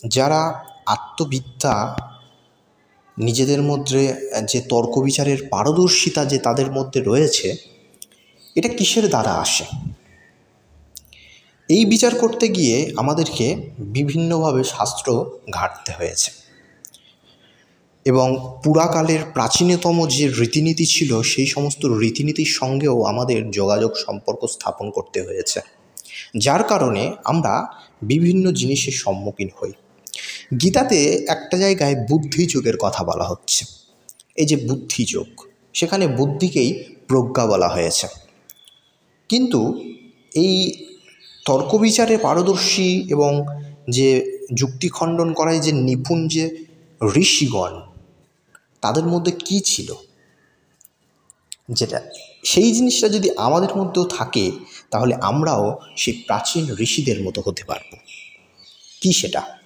যারা আত্মবিদ্যা, নিজেদের মধ্যে যে তর্ক বিচারের পারদর্শিতা যে তাদের মধ্যে রয়েছে, এটা কিসের দ্বারা আসে? এই বিচার করতে গিয়ে আমাদেরকে বিভিন্নভাবে শাস্ত্র ঘাঁটতে হয়েছে এবং পুরাকালের প্রাচীনতম যে রীতিনীতি ছিল সেই সমস্ত রীতিনীতির সঙ্গেও আমাদের যোগাযোগ সম্পর্ক স্থাপন করতে হয়েছে, যার কারণে আমরা বিভিন্ন জিনিসের সম্মুখীন হই। গীতাতে একটা জায়গায় বুদ্ধিযোগের কথা বলা হচ্ছে। এই যে বুদ্ধিযোগ, সেখানে বুদ্ধিকেই প্রজ্ঞা বলা হয়েছে। কিন্তু এই তর্ক বিচারে পারদর্শী এবং যে যুক্তি খণ্ডন করায় যে নিপুণ যে ঋষিগণ, তাদের মধ্যে কি ছিল, যেটা সেই জিনিসটা যদি আমাদের মধ্যেও থাকে তাহলে আমরাও সেই প্রাচীন ঋষিদের মতো হতে পারব। কি সেটা?